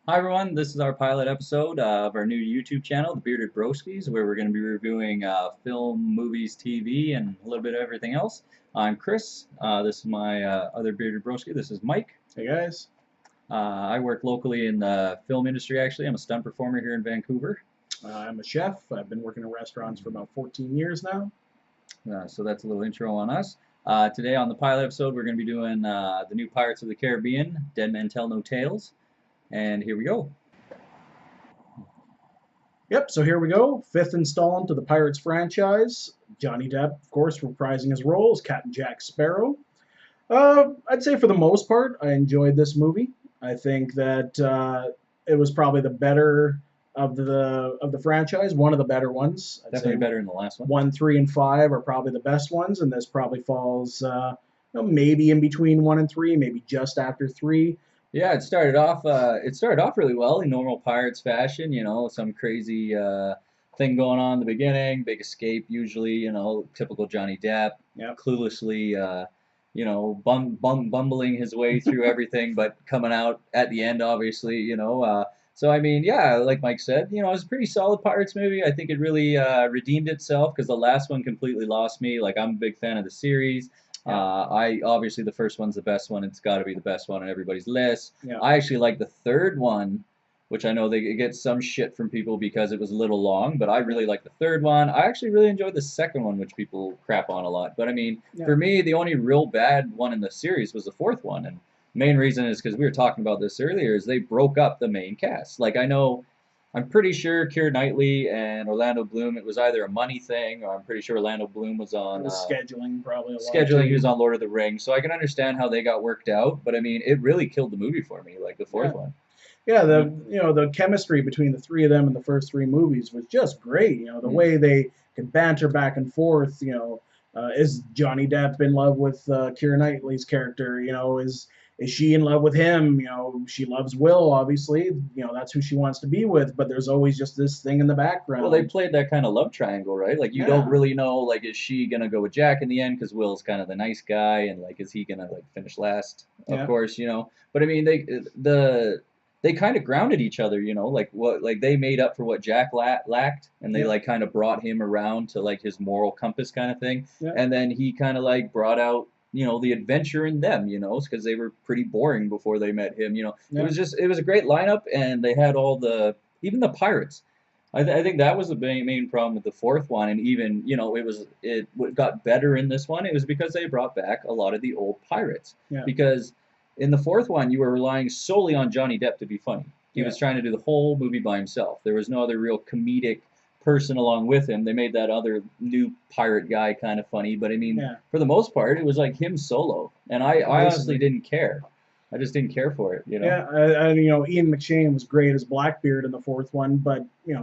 Hi everyone, this is our pilot episode of our new YouTube channel, the Bearded Broskies, where we're going to be reviewing film, movies, TV, and a little bit of everything else. I'm Chris. This is my other Bearded Broski. This is Mike. Hey guys. I work locally in the film industry. Actually, I'm a stunt performer here in Vancouver. I'm a chef. I've been working in restaurants for about 14 years now. So that's a little intro on us. Today on the pilot episode, we're going to be doing the new Pirates of the Caribbean, Dead Men Tell No Tales, and here we go. Yep, so here we go. Fifth installment of the Pirates franchise. Johnny Depp, of course, reprising his role as Captain Jack Sparrow. I'd say for the most part, I enjoyed this movie. I think that it was probably the better of the franchise, one of the better ones. I'd Definitely say better than the last one. 1, 3, and 5 are probably the best ones, and this probably falls maybe in between 1 and 3, maybe just after 3. Yeah, it started off. It started off really well in normal Pirates fashion. You know, some crazy thing going on in the beginning, big escape usually. You know, typical Johnny Depp, Yep. cluelessly, bumbling his way through everything, but coming out at the end, obviously. So I mean, yeah, like Mike said, it was a pretty solid Pirates movie. I think it really redeemed itself because the last one completely lost me. Like I'm a big fan of the series. Yeah. I obviously the first one's the best one. It's got to be the best one on everybody's list. Yeah. I actually like the third one, which I know it gets some shit from people because it was a little long, but I really like the third one. I actually really enjoyed the second one, which people crap on a lot. But I mean, Yeah. for me, the only real bad one in the series was the fourth one, and main reason is because we were talking about this earlier, is they broke up the main cast. Like I know I'm pretty sure Keira Knightley and Orlando Bloom, it was either a money thing, or I'm pretty sure Orlando Bloom was on It was scheduling probably a lot. scheduling. He was on Lord of the Rings, so I can understand how they got worked out. But I mean, it really killed the movie for me, like the fourth Yeah. one. Yeah, I the mean, the chemistry between the three of them in the first three movies was just great. The mm, way they could banter back and forth. Is Johnny Depp in love with Keira Knightley's character? Is she in love with him? She loves Will, obviously. That's who she wants to be with. But there's always just this thing in the well, they background. played that kind of love triangle, right? Like you don't Yeah, really know, like, is she gonna go with Jack in the end because Will's kind of the nice guy, and like, is he gonna like finish last? Of yeah, course, you know. But I mean, they kind of grounded each other, like they made up for what Jack lacked, and they yeah, like kind of brought him around to like his moral compass kind of thing, yeah, and then he kind of like brought out the adventure in them, because they were pretty boring before they met him. yeah. It was a great lineup, and they had all the even the pirates. I think that was the main problem with the fourth one, and even it got better in this one. It was because they brought back a lot of the old pirates. Yeah. Because in the fourth one, you were relying solely on Johnny Depp to be funny. He Yeah. was trying to do the whole movie by himself. There was no other real comedic person along with him. They made that other new pirate guy kind of funny, but I mean, Yeah. for the most part, it was like him solo, and I honestly Basically. didn't care. I just didn't care for it. Yeah, Ian McShane was great as Blackbeard in the fourth one, but he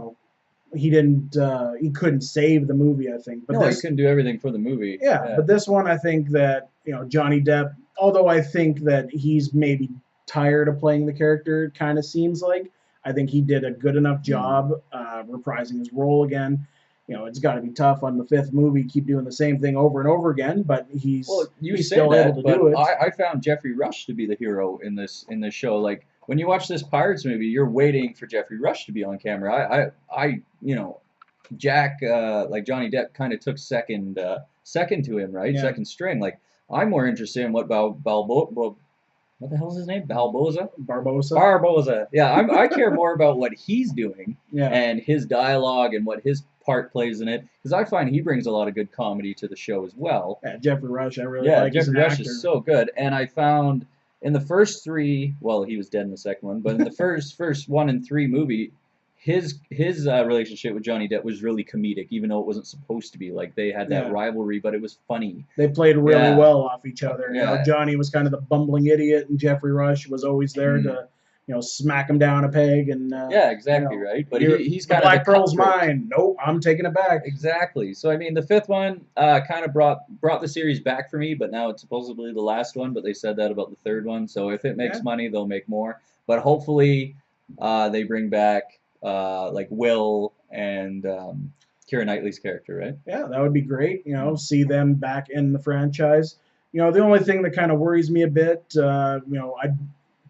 couldn't save the movie, I think. But No, he this, couldn't do everything for the movie. yeah, Yeah. but this one, I think that Johnny Depp, although I think that he's maybe tired of playing the character, it kind of seems like. I think he did a good enough Mm. job reprising his role again. It's got to be tough on the fifth movie, keep doing the same thing over and over again, but Well, you he's say still able that, to but do it. I found Jeffrey Rush to be the hero in this show. Like when you watch this Pirates movie, you're waiting for Jeffrey Rush to be on camera. Jack, like Johnny Depp, kind of took second to him, right? Yeah, Second string. Like I'm more interested in what what the hell's his name? Balboza? Barbosa. Barboza. Yeah, I care more about what he's doing Yeah, and his dialogue and what his part plays in it because I find he brings a lot of good comedy to the show as well. yeah, Jeffrey Rush, I really Yeah, like as Jeffrey an Rush actor. is so good, and I found in the first three, well, he was dead in the second one, but in the first one and three movie, his relationship with Johnny Depp was really comedic, even though it wasn't supposed to be. Like they had that Yeah. rivalry, but it was funny. They played really Yeah, well off each other. yeah. Johnny was kind of the bumbling idiot, and Jeffrey Rush was always there Mm. to, smack him down a peg. And Yeah, exactly right. But he's the kind of the black pearl's cutthroat. mine. Nope, I'm taking it back. Exactly. So I mean, the fifth one kind of brought the series back for me, but now it's supposedly the last one. But they said that about the third one. So if it makes Yeah, money, they'll make more. But hopefully, they bring back like Will and Keira Knightley's character, right? yeah, that would be great. Mm. See them back in the franchise. The only thing that kind of worries me a bit, I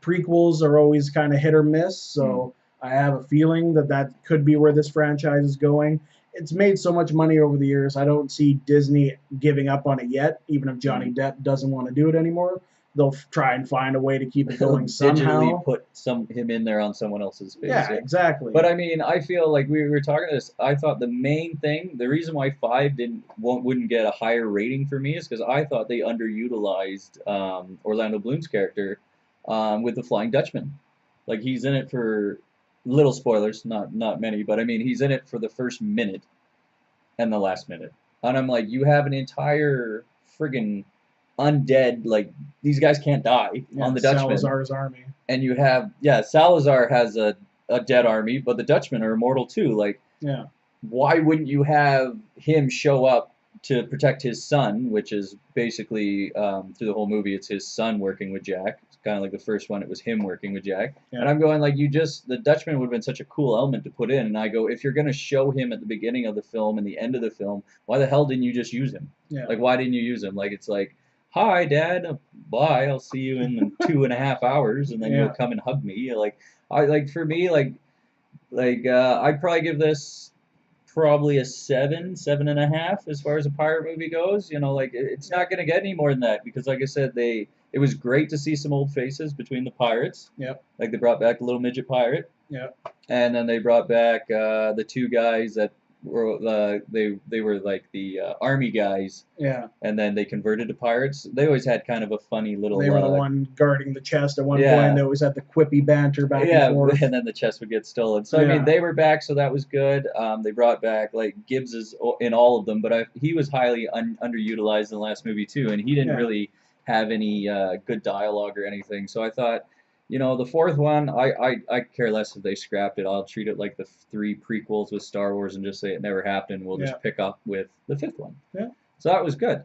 prequels are always kind of hit or miss, so I have a feeling that that could be where this franchise is going. It's made so much money over the years. I don't see Disney giving up on it yet, even if Johnny Depp doesn't want to do it anymore. They'll try and find a way to keep it going somehow. Digitally put him in there on someone else's face. Yeah, exactly. But I mean, I feel like we were talking this. I thought the main thing, the reason why 5 wouldn't get a higher rating for me is because I thought they underutilized Orlando Bloom's character with the Flying Dutchman. Like he's in it for little spoilers, not many, but I mean he's in it for the first minute and the last minute, and I'm like, you have an entire friggin' undead, like these guys can't die on the Dutchman. Salazar's army. And you have, Salazar has a dead army, but the Dutchmen are immortal too. Like, yeah, why wouldn't you have him show up to protect his son, which is basically through the whole movie, it's his son working with Jack. It's kind of like the first one, it was him working with Jack. Yeah. And I'm going like, the Dutchman would have been such a cool element to put in. And I go, if you're going to show him at the beginning of the film and the end of the film, why the hell didn't you just use him? Yeah. Like, why didn't you use him? Like, it's like, hi, Dad. Bye. I'll see you in 2.5 hours, and then you'll come and hug me. For me, I'd probably give this probably a 7.5 as far as a pirate movie goes. You know, like it's not gonna get any more than that because, like I said, it was great to see some old faces between the pirates. Yep. Like they brought back the little midget pirate. Yep. And then they brought back the 2 guys that were they were like the army guys. Yeah. And then they converted to pirates. They always had kind of a funny little. They were the one guarding the chest at one point. They always had the quippy banter back and forth. And then the chest would get stolen. So I mean, they were back, so that was good. They brought back like Gibbs is in all of them, but he was highly underutilized in the last movie too, and he didn't really have any good dialogue or anything. So I thought, you know, the 4th one, I care less if they scrapped it. I'll treat it like the 3 prequels with Star Wars and just say it never happened. We'll just pick up with the 5th one. Yeah. So that was good.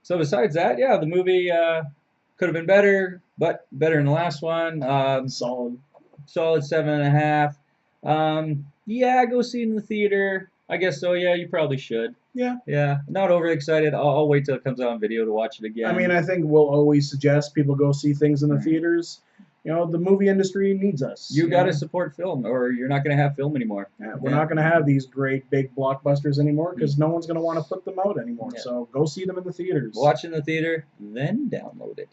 So besides that, the movie could have been better, but better than the last one. Solid 7.5. Go see it in the theater. I guess so. Yeah, you probably should. Yeah. Yeah. Not overly excited. I'll wait till it comes out on video to watch it again. I mean, I think we'll always suggest people go see things in the theaters. You know, the movie industry needs us. You got to support film, or you're not going to have film anymore. Yeah, we're not going to have these great big blockbusters anymore because no one's going to want to put them out anymore. Yeah. So go see them in the theaters. Watch in the theater, then download it.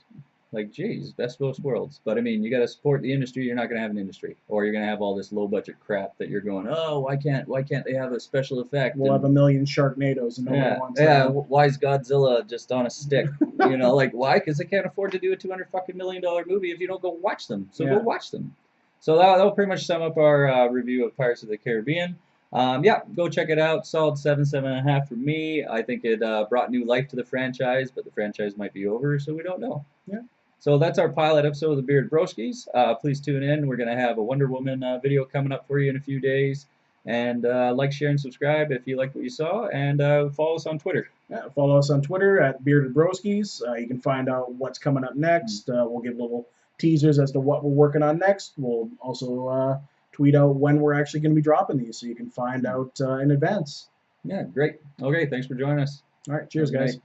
Like, geez, best of both worlds. But I mean, you got to support the industry. You're not going to have an industry, or you're going to have all this low budget crap that you're going, oh, why can't they have a special effect? We'll have a million Sharknadoes and no one wants them. Why is Godzilla just on a stick? You know, like why? Because they can't afford to do a $200 million movie if you don't go watch them. So go watch them. So that'll pretty much sum up our review of Pirates of the Caribbean. Go check it out. Solid 7.5 for me. I think it brought new life to the franchise, but the franchise might be over, so we don't know. Yeah. So that's our pilot episode of the Bearded Broskies. Please tune in. We're going to have a Wonder Woman video coming up for you in a few days. And like, share, and subscribe if you like what you saw. And follow us on Twitter. Yeah, follow us on Twitter at Bearded Broskies. You can find out what's coming up next. We'll give little teasers as to what we're working on next. We'll also tweet out when we're actually going to be dropping these so you can find out in advance. Yeah, great. Okay, thanks for joining us. All right, cheers, guys.